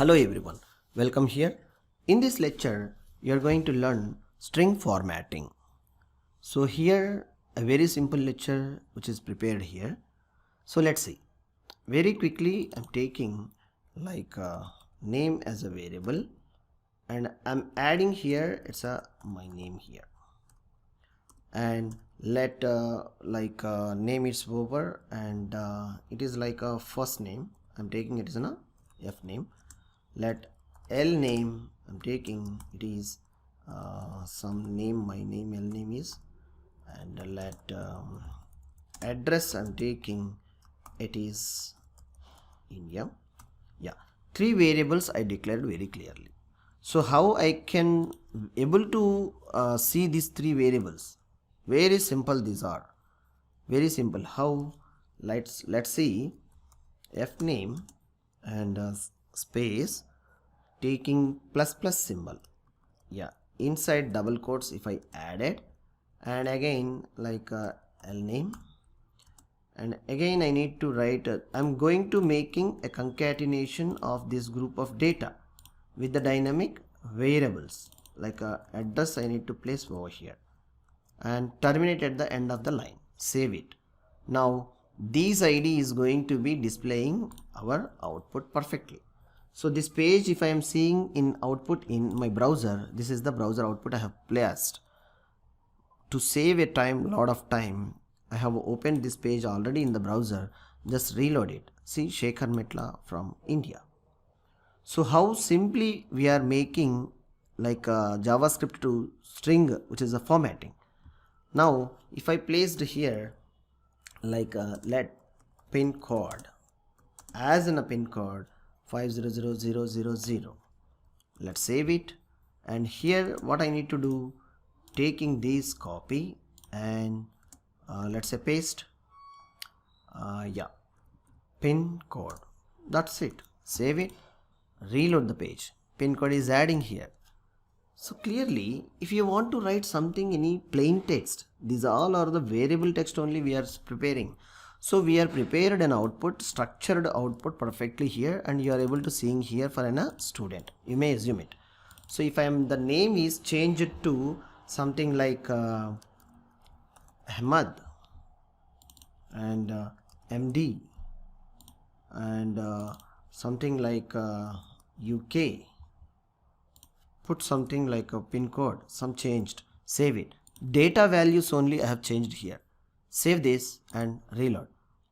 Hello everyone, welcome here. In this lecture, you are going to learn string formatting. So here, a very simple lecture which is prepared here. So let's see. Very quickly, I'm taking like name as a variable and I'm adding here, it's my name here. And let name is over and it is like a first name. I'm taking it as a F name. Let L name I'm taking it is some name, my name L name is, and let address I'm taking it is India. Yeah, three variables I declared very clearly. So how I can able to see these three variables? Very simple, these are very simple. How? Let's see. F name and space taking plus symbol, yeah, inside double quotes if I added, and again like L name, and again I need to write I'm going to making a concatenation of this group of data with the dynamic variables, like address I need to place over here and terminate at the end of the line. Save it. Now this ID is going to be displaying our output perfectly. So this page, if I am seeing in output in my browser, this is the browser output I have placed. To save a lot of time, I have opened this page already in the browser. Just reload it. See, Sekhar Metla from India. So how simply we are making like a JavaScript to string, which is a formatting. Now if I placed here like let pin code as in a pin code 500000, let's save it. And here what I need to do, taking this copy and let's say paste, yeah, pin code, that's it. Save it, reload the page. Pin code is adding here. So clearly, if you want to write something, any plain text, these all are the variable text only we are preparing. So we are prepared an output, structured output perfectly here, and you are able to seeing here for a student. You may assume it. So if the name is changed to something like Ahmad and MD and something like UK. Put something like a pin code, some changed, save it. Data values only I have changed here. Save this and reload.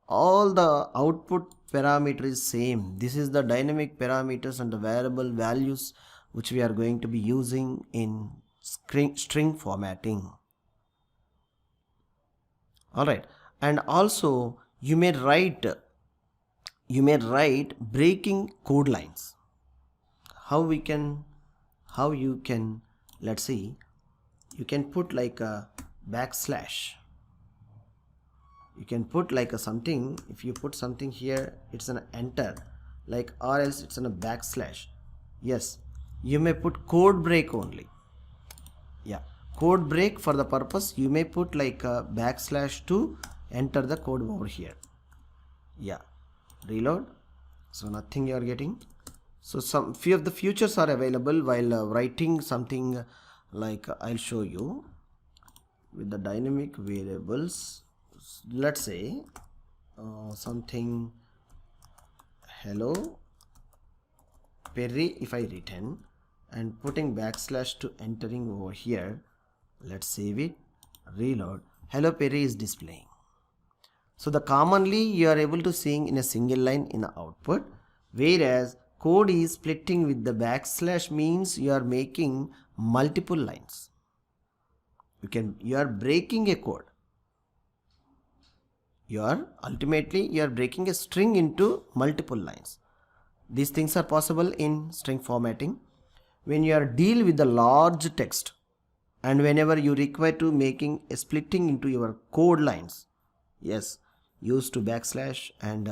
All the output parameter is same. This is the dynamic parameters and the variable values which we are going to be using in string formatting. Alright, and also you may write breaking code lines. How you can, let's see, you can put like a backslash, you can put like a something. If you put something here, it's an enter, like, or else it's a backslash. Yes, you may put code break only. Yeah, code break for the purpose you may put like a backslash to enter the code over here. Yeah, reload. So nothing you are getting. So some few of the features are available while writing something like I'll show you with the dynamic variables. Let's say something hello Perry, if I return and putting backslash to entering over here. Let's save it, reload. Hello Perry is displaying. So the commonly you are able to seeing in a single line in the output, whereas code is splitting with the backslash means you are making multiple lines. You are breaking a code. Ultimately you are breaking a string into multiple lines. These things are possible in string formatting when you are deal with the large text, and whenever you require to making a splitting into your code lines. Yes, use to backslash and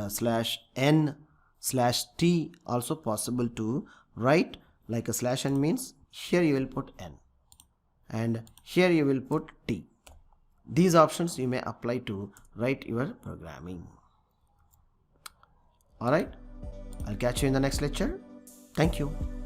/n/t also possible to write, like a /n means here you will put n and here you will put t. These options you may apply to write your programming. Alright, I'll catch you in the next lecture. Thank you.